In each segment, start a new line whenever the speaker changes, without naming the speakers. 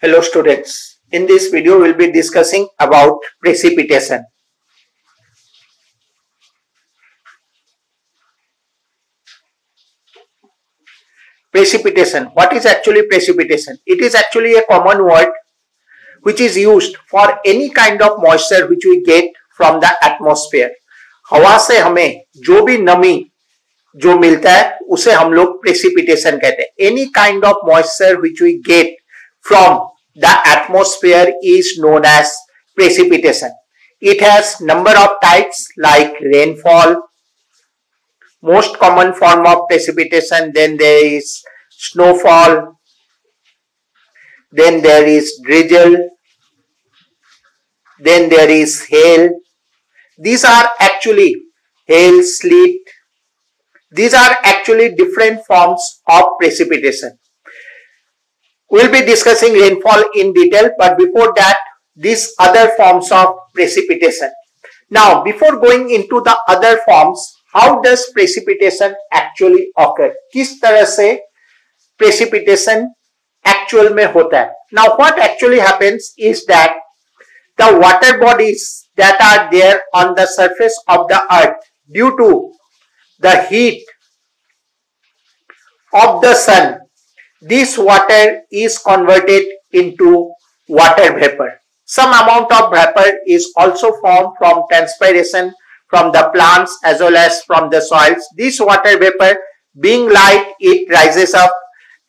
Hello students, in this video we will be discussing about precipitation. Precipitation. What is actually precipitation? It is actually a common word which is used for any kind of moisture which we get from the atmosphere. हवा से हमें जो भी नमी जो मिलता है उसे हम लोग precipitation कहते हैं. Any kind of moisture which we get from the atmosphere is known as precipitation. It has number of types like rainfall, most common form of precipitation, then there is snowfall, then there is drizzle, then there is hail. These are actually hail, sleet. These are actually different forms of precipitation. We will be discussing rainfall in detail, but before that, these other forms of precipitation. Now, before going into the other forms, how does precipitation actually occur? किस तरह से precipitation actual में होता है? Now, what actually happens is that the water bodies that are there on the surface of the earth, due to the heat of the sun, this water is converted into water vapor. Some amount of vapor is also formed from transpiration from the plants as well as from the soils. This water vapor, being light, it rises up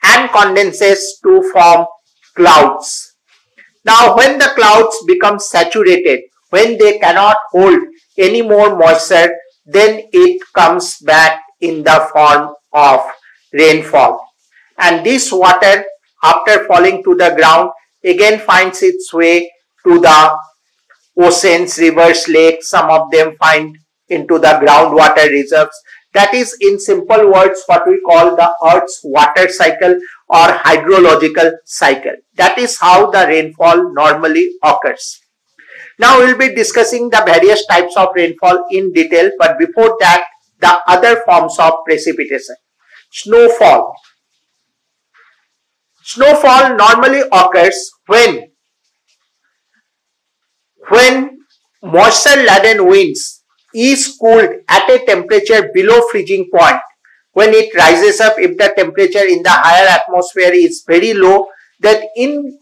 and condenses to form clouds. Now, when the clouds become saturated, when they cannot hold any more moisture, then it comes back in the form of rainfall. And this water, after falling to the ground, again finds its way to the oceans, rivers, lakes. Some of them find into the groundwater reserves. That is, in simple words, what we call the Earth's water cycle or hydrological cycle. That is how the rainfall normally occurs. Now, we will be discussing the various types of rainfall in detail, but before that, the other forms of precipitation. Snowfall. Snowfall normally occurs when moisture-laden winds is cooled at a temperature below freezing point. When it rises up, if the temperature in the higher atmosphere is very low, then in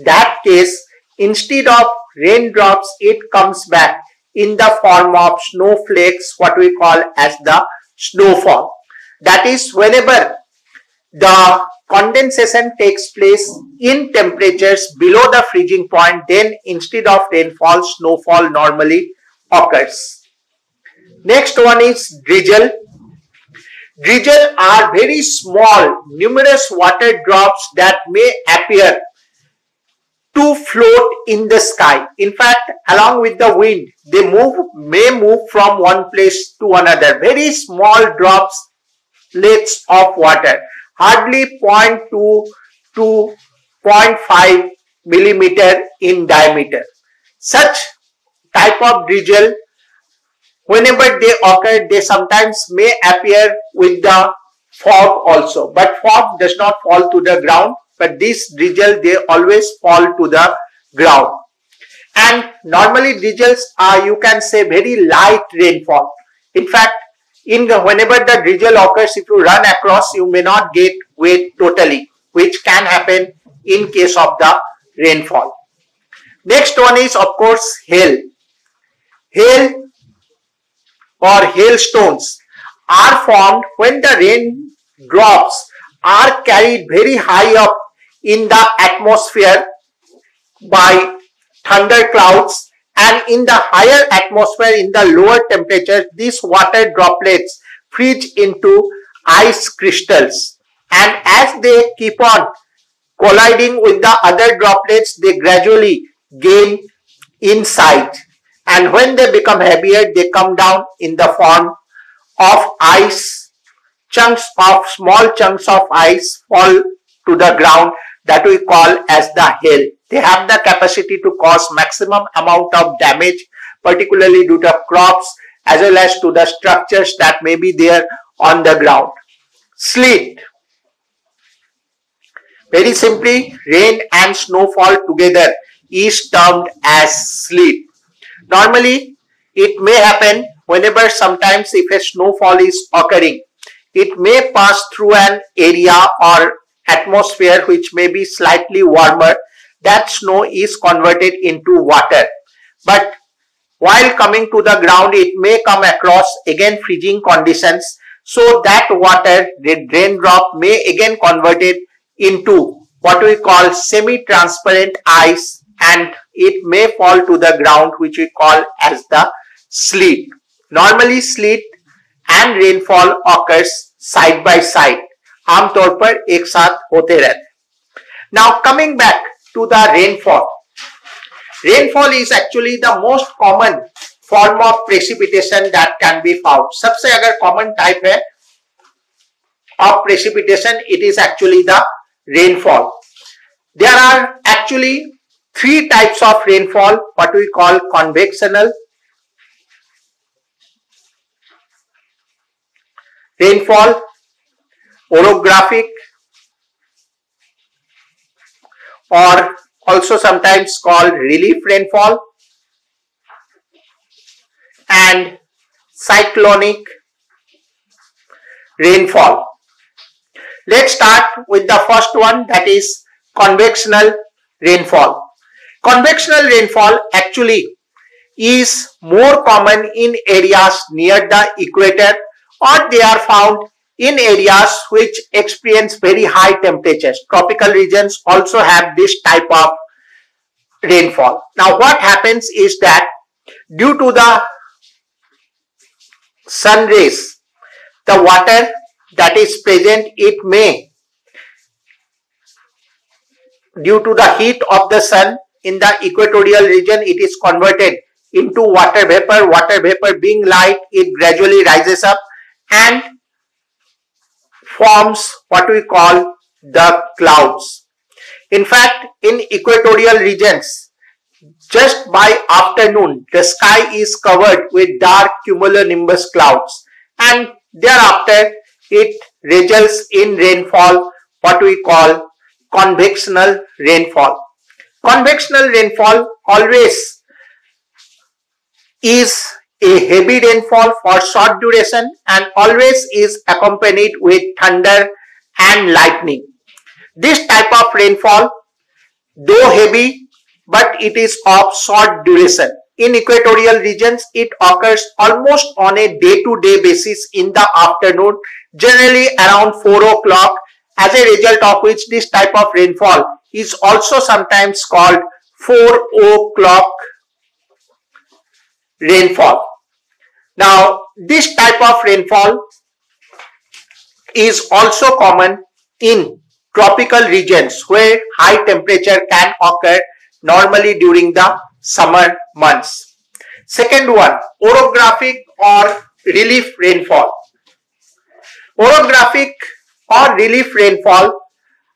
that case, instead of raindrops, it comes back in the form of snowflakes, what we call as the snowfall. That is, whenever the condensation takes place in temperatures below the freezing point, then instead of rainfall, snowfall normally occurs. Next one is drizzle. Drizzle are very small, numerous water drops that may appear to float in the sky. In fact, along with the wind, they may move from one place to another. Very small droplets of water, hardly 0.2 to 0.5 millimeter in diameter. Such type of drizzle, whenever they occur, they sometimes may appear with the fog also. But fog does not fall to the ground, but this drizzle, they always fall to the ground. And normally drizzles are, you can say, very light rainfall. In fact, whenever the drizzle occurs, if you run across, you may not get wet totally, which can happen in case of the rainfall. Next one is, of course, hail. Hail or hailstones are formed when the raindrops are carried very high up in the atmosphere by thunder clouds, and in the higher atmosphere, in the lower temperatures, these water droplets freeze into ice crystals, and as they keep on colliding with the other droplets, they gradually gain in size, and when they become heavier, they come down in the form of ice. Small chunks of ice fall to the ground, that we call as the hail. They have the capacity to cause maximum amount of damage, particularly due to crops as well as to the structures that may be there on the ground. Sleet. Very simply, rain and snowfall together is termed as sleet. Normally, it may happen whenever sometimes if a snowfall is occurring, it may pass through an area or atmosphere which may be slightly warmer. That snow is converted into water. But while coming to the ground, it may come across again freezing conditions. So that water, the raindrop, may again converted into what we call semi-transparent ice, and it may fall to the ground, which we call as the sleet. Normally sleet and rainfall occurs side by side, आमतौर पर एक साथ होते रहते. Now coming back to the rainfall. Rainfall is actually the most common form of precipitation that can be found. सबसे अगर common type है of precipitation, it is actually the rainfall. There are actually three types of rainfall, what we call convectional rainfall, orographic, or also sometimes called relief rainfall, and cyclonic rainfall. Let's start with the first one, that is convectional rainfall. Convectional rainfall actually is more common in areas near the equator, or they are found in areas which experience very high temperatures. Tropical regions also have this type of rainfall. Now what happens is that due to the sun rays, the water that is present, it may, due to the heat of the sun in the equatorial region, it is converted into water vapor. Water vapor being light, it gradually rises up and forms what we call the clouds. In fact, in equatorial regions, just by afternoon, the sky is covered with dark cumulonimbus clouds, and thereafter it results in rainfall, what we call convectional rainfall. Convectional rainfall always is a heavy rainfall for short duration and always is accompanied with thunder and lightning. This type of rainfall, though heavy, but it is of short duration. In equatorial regions, it occurs almost on a day-to-day basis in the afternoon, generally around 4 o'clock, as a result of which this type of rainfall is also sometimes called 4 o'clock rainfall. Now, this type of rainfall is also common in tropical regions where high temperature can occur normally during the summer months. Second one, orographic or relief rainfall. Orographic or relief rainfall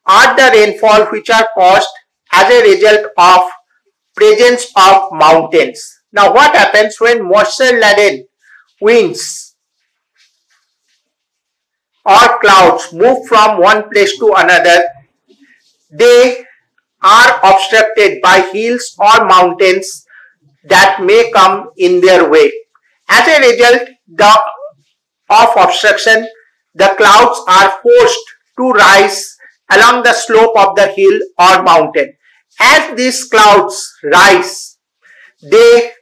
are the rainfall which are caused as a result of presence of mountains. Now what happens when moisture laden winds or clouds move from one place to another? They are obstructed by hills or mountains that may come in their way. As a result of obstruction, the clouds are forced to rise along the slope of the hill or mountain. As these clouds rise,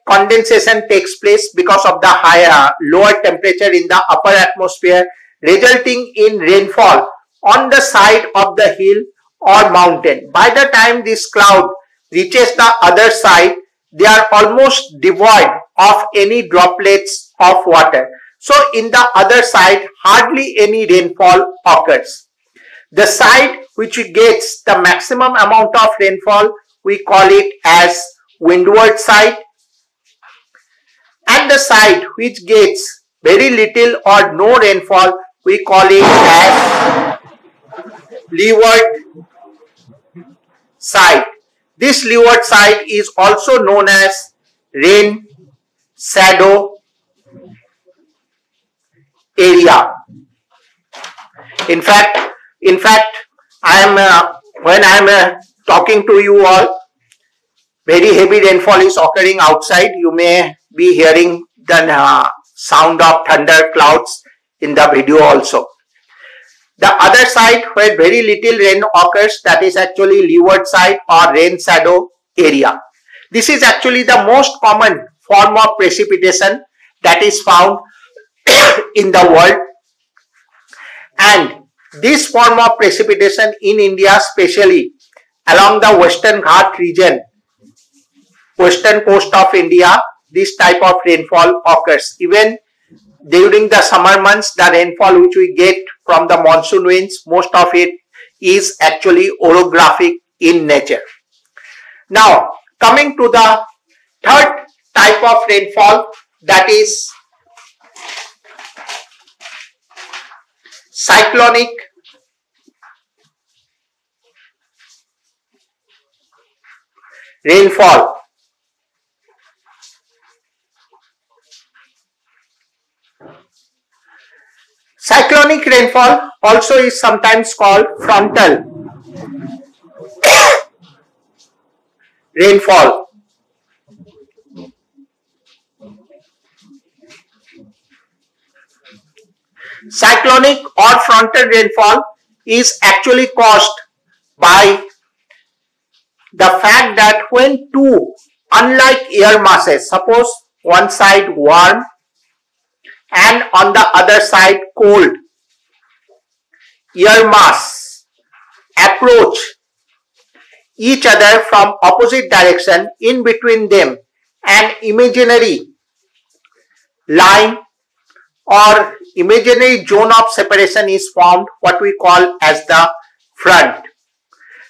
condensation takes place because of the lower temperature in the upper atmosphere, resulting in rainfall on the side of the hill or mountain. By the time this cloud reaches the other side, they are almost devoid of any droplets of water. So in the other side, hardly any rainfall occurs. The side which gets the maximum amount of rainfall, we call it as windward side, and the side which gets very little or no rainfall, we call it as leeward side. This leeward side is also known as rain shadow area. In fact, I am when I am talking to you all, very heavy rainfall is occurring outside. You may be hearing the sound of thunder clouds in the video also. The other side where very little rain occurs, that is actually leeward side or rain shadow area. This is actually the most common form of precipitation that is found in the world, and this form of precipitation in India, especially along the Western Ghat region, western coast of India, this type of rainfall occurs. Even during the summer months, the rainfall which we get from the monsoon winds, most of it is actually orographic in nature. Now, coming to the third type of rainfall, that is cyclonic rainfall. Cyclonic rainfall also is sometimes called frontal rainfall. Cyclonic or frontal rainfall is actually caused by the fact that when two unlike air masses, suppose one side warm and on the other side cold, air mass approach each other from opposite direction, in between them an imaginary line or imaginary zone of separation is formed, what we call as the front.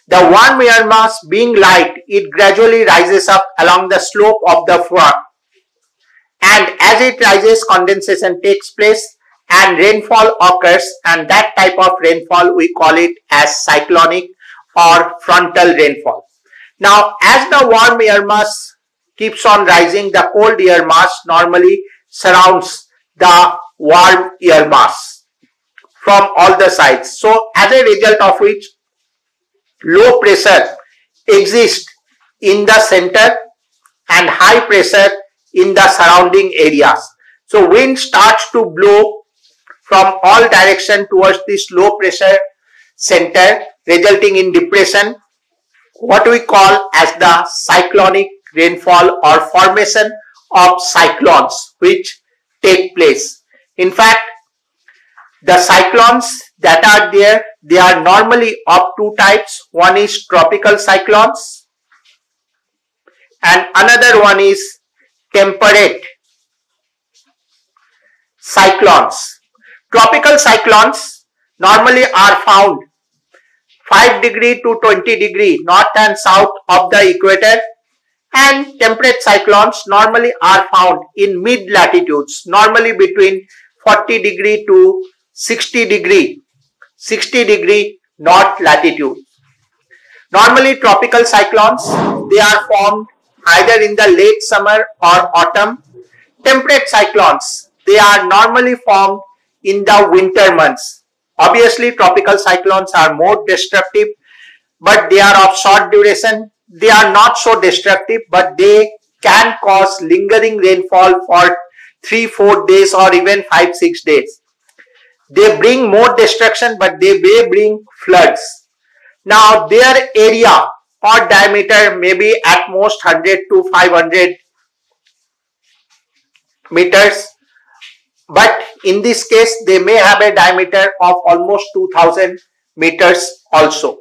The warm air mass being light, it gradually rises up along the slope of the front, and as it rises, condensation takes place and rainfall occurs, and that type of rainfall we call it as cyclonic or frontal rainfall. Now, as the warm air mass keeps on rising, the cold air mass normally surrounds the warm air mass from all the sides. So, as a result of which low pressure exists in the center and high pressure in the surrounding areas. So, wind starts to blow from all direction towards this low pressure center, resulting in depression, what we call as the cyclonic rainfall or formation of cyclones which take place. In fact, the cyclones that are there, they are normally of two types. One is tropical cyclones and another one is temperate cyclones. Tropical cyclones normally are found 5 degree to 20 degree north and south of the equator, and temperate cyclones normally are found in mid latitudes, normally between 40 degree to 60 degree north latitude. Normally tropical cyclones, they are formed either in the late summer or autumn. Temperate cyclones, they are normally formed in the winter months. Obviously, tropical cyclones are more destructive, but they are of short duration. They are not so destructive, but they can cause lingering rainfall for 3-4 days or even 5-6 days. They bring more destruction, but they may bring floods. Now, their area or diameter may be at most 100 to 500 meters. But in this case, they may have a diameter of almost 2000 meters also.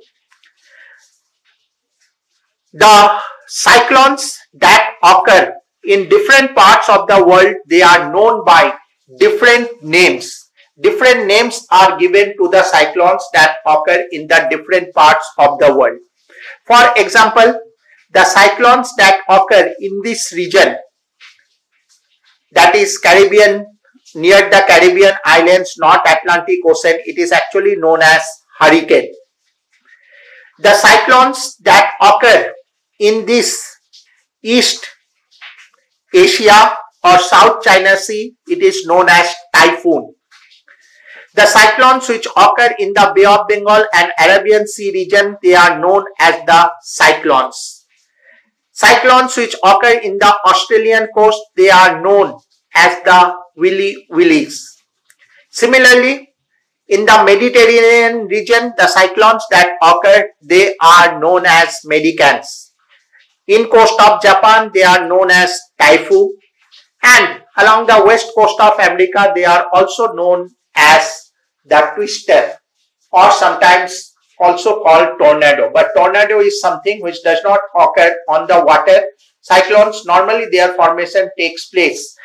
The cyclones that occur in different parts of the world, they are known by different names. Different names are given to the cyclones that occur in the different parts of the world. For example, the cyclones that occur in this region, that is Caribbean, near the Caribbean islands, North Atlantic Ocean, it is actually known as hurricane. The cyclones that occur in this East Asia or South China Sea, it is known as typhoon. The cyclones which occur in the Bay of Bengal and Arabian Sea region, they are known as the cyclones. Cyclones which occur in the Australian coast, they are known as the Willies. Similarly, in the Mediterranean region, the cyclones that occur, they are known as Medicans. In coast of Japan, they are known as Taifu. And along the west coast of America, they are also known as the Twister, or sometimes also called tornado. But tornado is something which does not occur on the water. Cyclones, normally their formation takes place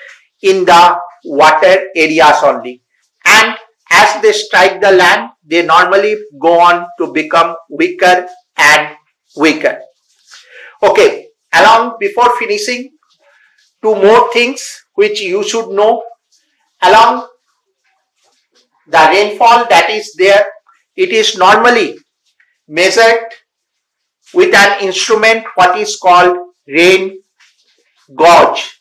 in the water areas only. And as they strike the land, they normally go on to become weaker and weaker. Okay, before finishing, two more things which you should know. Along the rainfall that is there, it is normally measured with an instrument what is called rain gauge.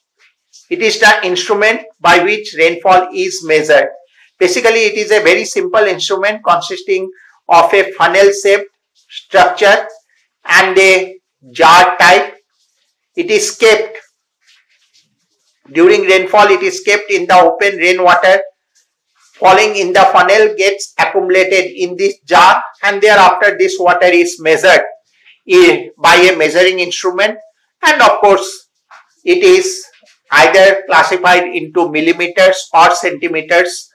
It is the instrument by which rainfall is measured. Basically, it is a very simple instrument consisting of a funnel-shaped structure and a jar type. It is kept during rainfall. It is kept in the open rainwater falling in the funnel, gets accumulated in this jar, and thereafter this water is measured by a measuring instrument, and of course it is either classified into millimeters or centimeters,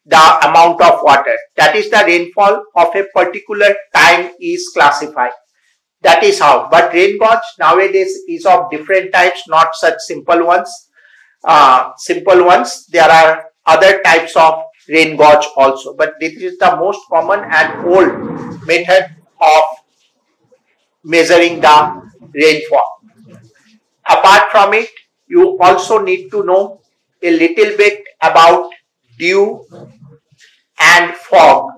the amount of water, that is the rainfall of a particular time, is classified. That is how. But rain gauge nowadays is of different types, not such simple ones. There are other types of rain gauge also, but this is the most common and old method of measuring the rainfall. Apart from it, you also need to know a little bit about dew and fog.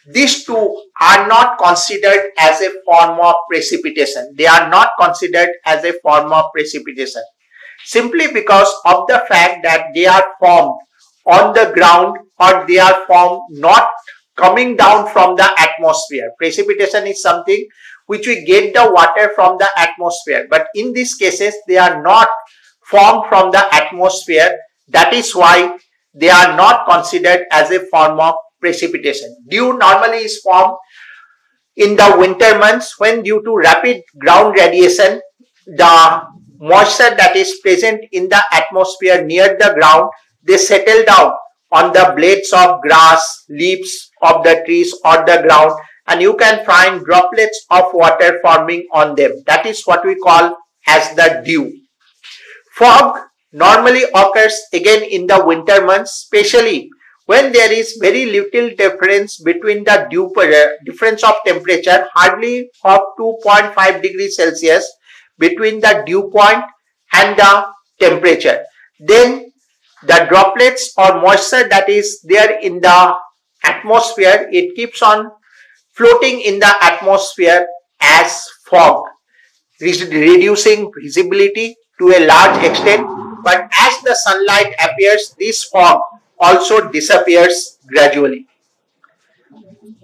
These two are not considered as a form of precipitation. They are not considered as a form of precipitation simply because of the fact that they are formed on the ground, or they are formed not coming down from the atmosphere. Precipitation is something which we get the water from the atmosphere, but in these cases they are not formed from the atmosphere. That is why they are not considered as a form of precipitation. Dew normally is formed in the winter months when, due to rapid ground radiation, the moisture that is present in the atmosphere near the ground, they settle down on the blades of grass, leaves of the trees or the ground, and you can find droplets of water forming on them. That is what we call as the dew. Fog normally occurs again in the winter months, especially when there is very little difference between the difference of temperature, hardly of 2.5 degrees Celsius between the dew point and the temperature. Then the droplets or moisture that is there in the atmosphere, it keeps on floating in the atmosphere as fog, reducing visibility to a large extent. But as the sunlight appears, this fog also disappears gradually.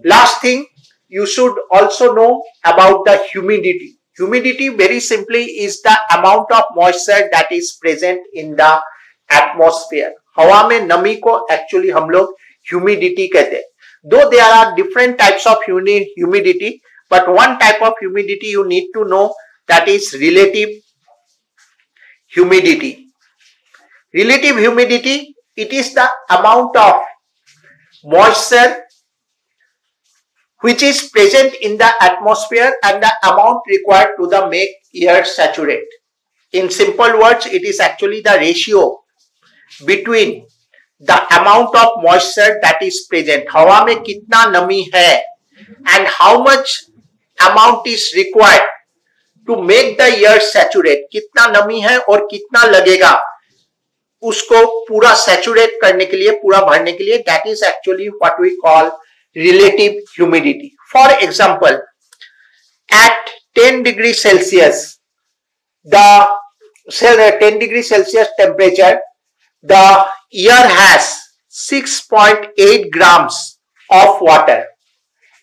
Last thing, you should also know about the humidity. Humidity very simply is the amount of moisture that is present in the atmosphere. हवा में नमी को actually हम लोग humidity कहते हैं. Though there are different types of humidity, but one type of humidity you need to know, that is relative humidity. Relative humidity, it is the amount of moisture which is present in the atmosphere and the amount required to make air saturate. In simple words, it is actually the ratio between the amount of moisture that is present, हवा में कितना नमी है, and how much amount is required to make the air saturate. कितना नमी है और कितना लगेगा उसको पूरा saturate करने के लिए, पूरा भरने के लिए. That is actually what we call relative humidity. For example, at 10 degrees Celsius, the 10 degrees Celsius temperature, the air has 6.8 grams of water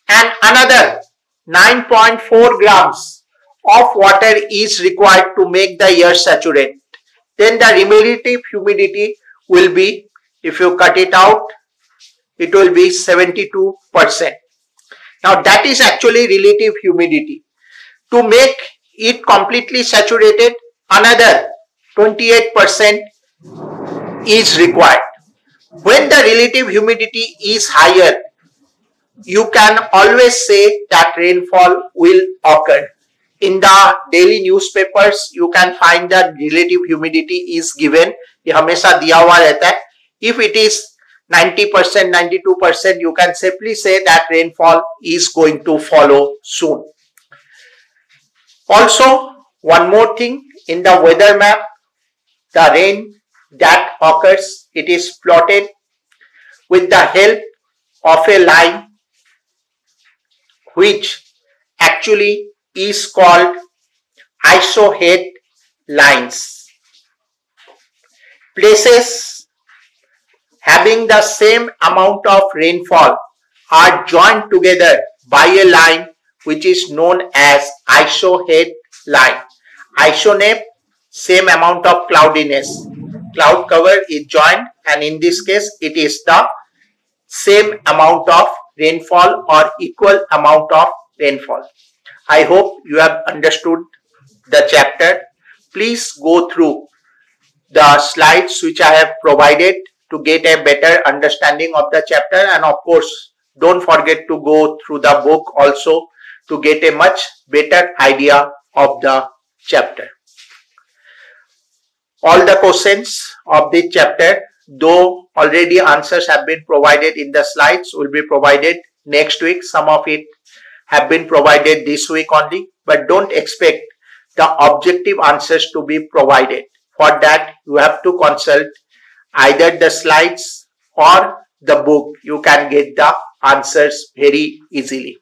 and another 9.4 grams of water is required to make the air saturated, then the relative humidity will be, if you cut it out, it will be 72%. Now that is actually relative humidity. To make it completely saturated, another 28% is required. When the relative humidity is higher, you can always say that rainfall will occur. In the daily newspapers, you can find that relative humidity is given. ये हमेशा दिया हुआ रहता है. If it is 90%, 92%, you can simply say that rainfall is going to follow soon. Also, one more thing, in the weather map, the rain that occurs, it is plotted with the help of a line which actually is called isohead lines. Places having the same amount of rainfall are joined together by a line which is known as isohead line. Isonep, same amount of cloudiness. Cloud cover is joined, and in this case it is the same amount of rainfall or equal amount of rainfall. I hope you have understood the chapter. Please go through the slides which I have provided to get a better understanding of the chapter, and of course don't forget to go through the book also to get a much better idea of the chapter. All the questions of this chapter, though already answers have been provided in the slides, will be provided next week. Some of it have been provided this week only, but don't expect the objective answers to be provided. For that, you have to consult either the slides or the book. You can get the answers very easily.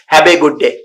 Have a good day.